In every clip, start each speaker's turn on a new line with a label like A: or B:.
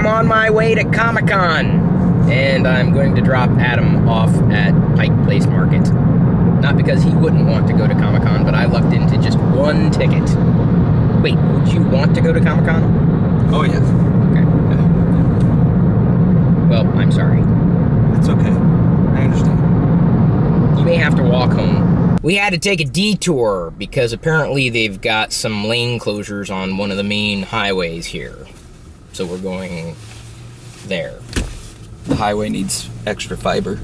A: I'm on my way to Comic-Con, and I'm going to drop Adam off at Pike Place Market. Not because he wouldn't want to go to Comic-Con, but I lucked into just one ticket. Wait, would you want to go to Comic-Con?
B: Oh, yes.
A: Okay. Well, I'm sorry.
B: It's okay. I understand.
A: You may have to walk home. We had to take a detour because apparently they've got some lane closures on one of the main highways here. So we're going there.
B: The highway needs extra fiber.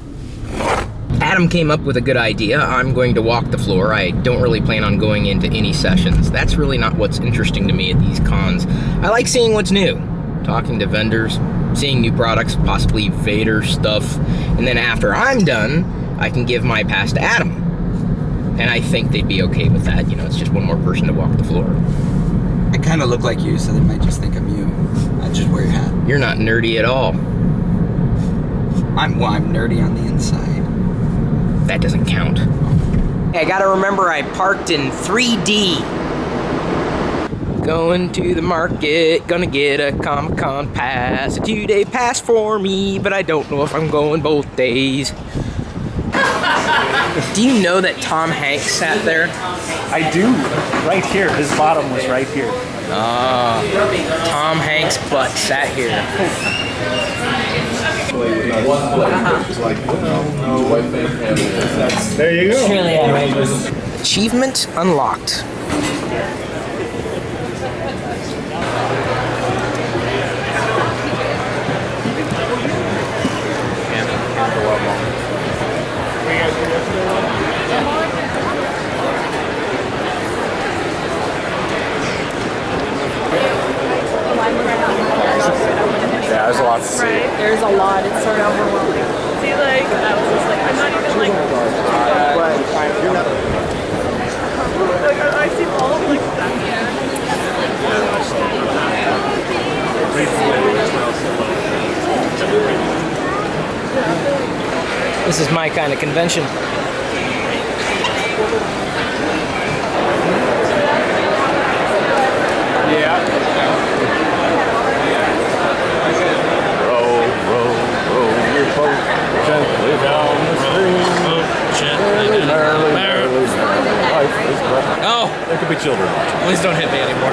A: Adam came up with a good idea. I'm going to walk the floor. I don't really plan on going into any sessions. That's really not what's interesting to me at these cons. I like seeing what's new, talking to vendors, seeing new products, possibly Vader stuff, and then after I'm done, I can give my pass to Adam. And I think they'd be okay with that. You know, it's just one more person to walk the floor.
B: I kind of look like you, so they might just think I'm you. I just wear your hat.
A: You're not nerdy at all.
B: I'm nerdy on the inside.
A: That doesn't count. Hey, I gotta remember I parked in 3D. Going to the market, gonna get a Comic-Con pass. A 2-day pass for me, but I don't know if I'm going both days. Do you know that Tom Hanks sat there?
C: I do. Right here. His bottom was right here.
A: Ah, Tom Hanks' butt sat here.
C: There you go.
A: Really outrageous. Achievement unlocked.
C: Yeah, there's a lot to see.
D: Right, there's a lot. It's sort of overwhelming. See, like, I was just like, I'm not even like, I see all of like that.
A: This is my kind of convention.
C: Yeah. Gently down the stream. Gently down the life is but.
A: Oh!
C: There could be children watching.
A: Please don't hit me anymore.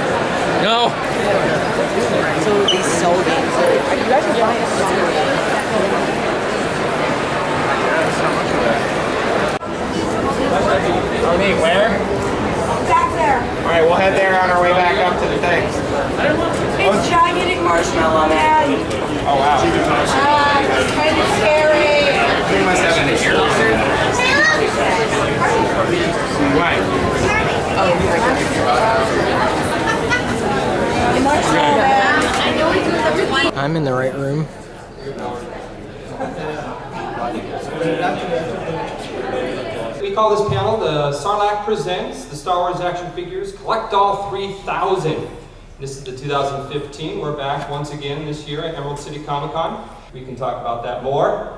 A: No!
D: So it would be so good. Are you guys buying
E: Me, where?
F: Back there.
E: Alright, we'll head there on our way back up to the things.
F: It's gigantic marshmallow man.
E: Oh, wow.
F: It's kind of scary.
E: We must have an ear. Right.
F: Marshmallow man.
A: I'm in the right room.
G: We call this panel the Sarlacc Presents the Star Wars Action Figures Collect All 3000. This is the 2015. We're back once again this year at Emerald City Comic Con. We can talk about that more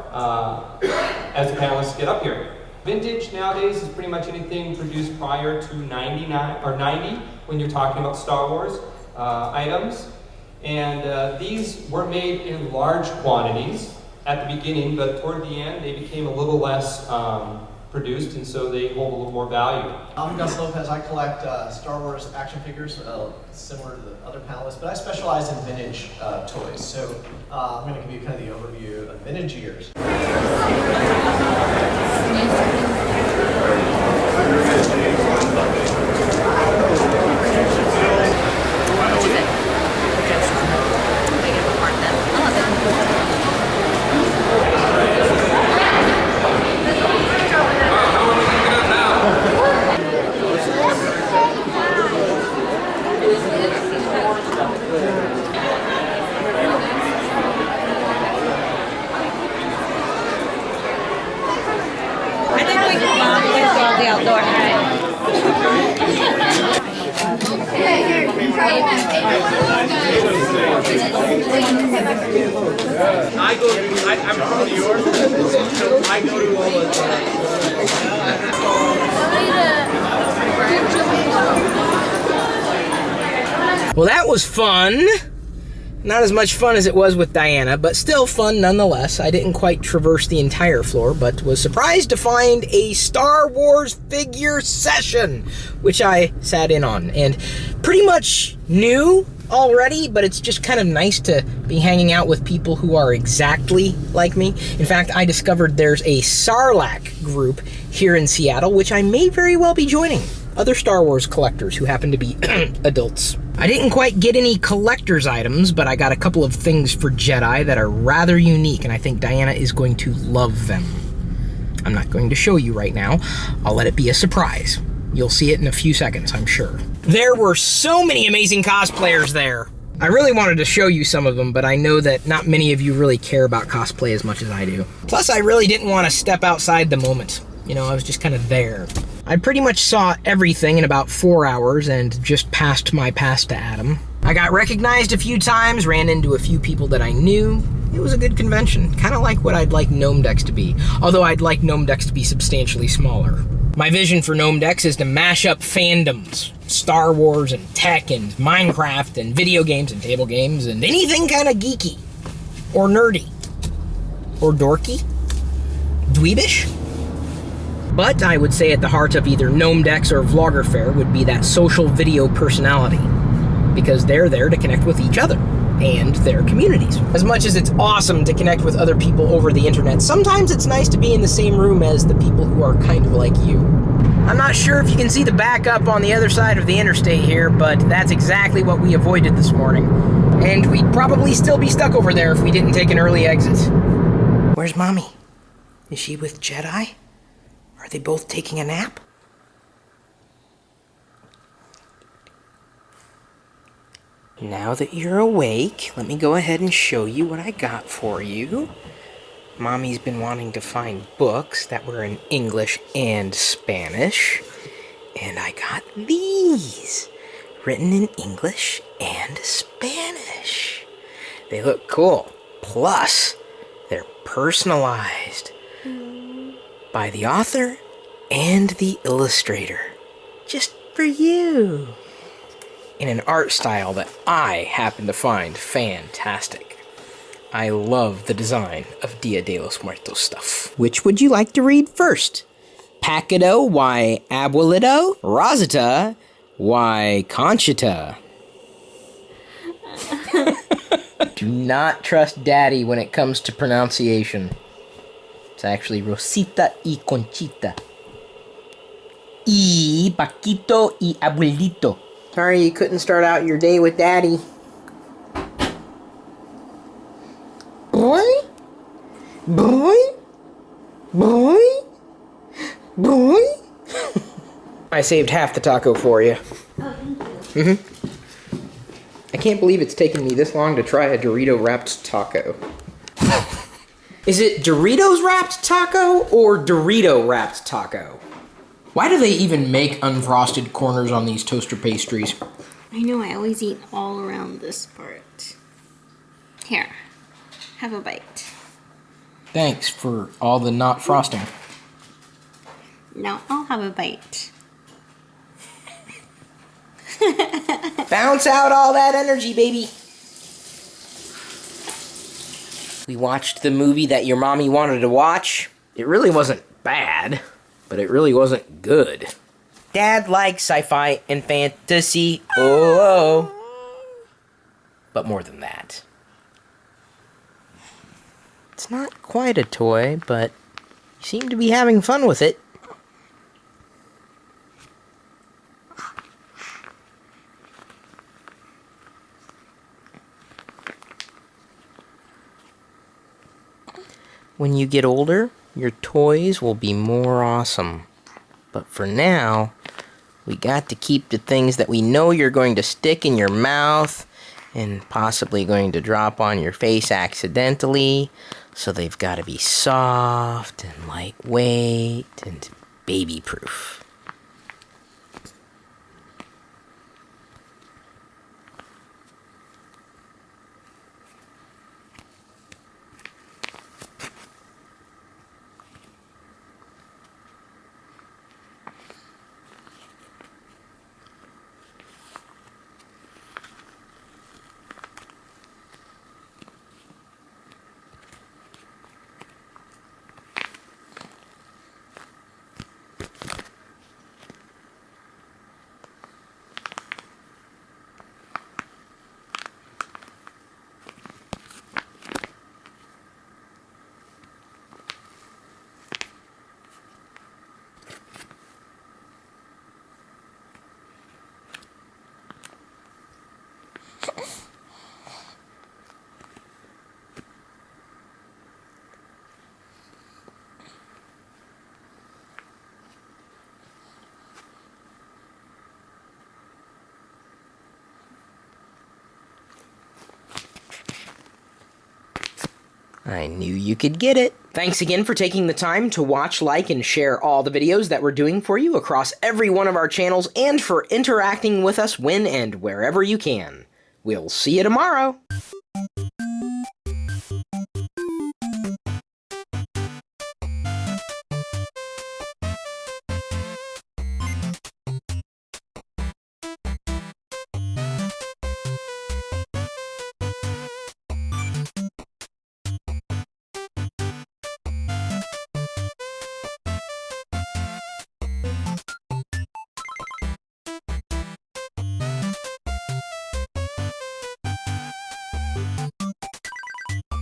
G: as the panelists get up here. Vintage nowadays is pretty much anything produced prior to 99 or 90 when you're talking about Star Wars items. And these were made in large quantities at the beginning, but toward the end they became a little less produced, and so they hold a little more value.
H: I'm Gus Lopez. I collect Star Wars action figures, similar to the other panelists, but I specialize in vintage toys. So I'm going to give you kind of the overview of vintage years.
D: the outdoor
E: I'm from New York, so I go to all the
A: Well, that was fun. Not as much fun as it was with Diana, but still fun nonetheless. I didn't quite traverse the entire floor, but was surprised to find a Star Wars figure session, which I sat in on, and pretty much knew already, but it's just kind of nice to be hanging out with people who are exactly like me. In fact, I discovered there's a Sarlacc group here in Seattle, which I may very well be joining. Other Star Wars collectors who happen to be adults. I didn't quite get any collector's items, but I got a couple of things for Jedi that are rather unique, and I think Diana is going to love them. I'm not going to show you right now. I'll let it be a surprise. You'll see it in a few seconds, I'm sure. There were so many amazing cosplayers there. I really wanted to show you some of them, but I know that not many of you really care about cosplay as much as I do. Plus, I really didn't want to step outside the moment. You know, I was just kind of there. I pretty much saw everything in about 4 hours and just passed my pass to Adam. I got recognized a few times, ran into a few people that I knew. It was a good convention, kind of like what I'd like Gnome Decks to be, although I'd like Gnome Decks to be substantially smaller. My vision for Gnome Decks is to mash up fandoms, Star Wars and tech and Minecraft and video games and table games and anything kind of geeky or nerdy or dorky, dweebish. But I would say at the heart of either Gnome Decks or Vlogger Fair would be that social video personality, because they're there to connect with each other and their communities. As much as it's awesome to connect with other people over the internet, sometimes it's nice to be in the same room as the people who are kind of like you. I'm not sure if you can see the backup on the other side of the interstate here, but that's exactly what we avoided this morning. And we'd probably still be stuck over there if we didn't take an early exit. Where's Mommy? Is she with Jedi? Are they both taking a nap? Now that you're awake, let me go ahead and show you what I got for you. Mommy's been wanting to find books that were in English and Spanish, and I got these, written in English and Spanish. They look cool. Plus, they're personalized by the author and the illustrator, just for you, in an art style that I happen to find fantastic. I love the design of Dia de los Muertos stuff. Which would you like to read first? Paquito y Abuelito? Rosita y Conchita? Do not trust Daddy when it comes to pronunciation. It's actually Rosita y Conchita. Y Paquito y Abuelito. Sorry you couldn't start out your day with Daddy. Boy? Boy? Boy? Boy? I saved half the taco for you.
F: Oh, thank you.
A: I can't believe it's taken me this long to try a Dorito wrapped taco. Is it Doritos wrapped taco or Dorito wrapped taco? Why do they even make unfrosted corners on these toaster pastries?
I: I know, I always eat all around this part. Here, have a bite.
A: Thanks for all the not frosting.
I: Now I'll have a bite.
A: Bounce out all that energy, baby. We watched the movie that your mommy wanted to watch. It really wasn't bad, but it really wasn't good. Dad likes sci-fi and fantasy, oh. But more than that. It's not quite a toy, but you seem to be having fun with it. When you get older, your toys will be more awesome. But for now, we got to keep the things that we know you're going to stick in your mouth and possibly going to drop on your face accidentally. So they've got to be soft and lightweight and baby-proof. I knew you could get it. Thanks again for taking the time to watch, like, and share all the videos that we're doing for you across every one of our channels, and for interacting with us when and wherever you can. We'll see you tomorrow.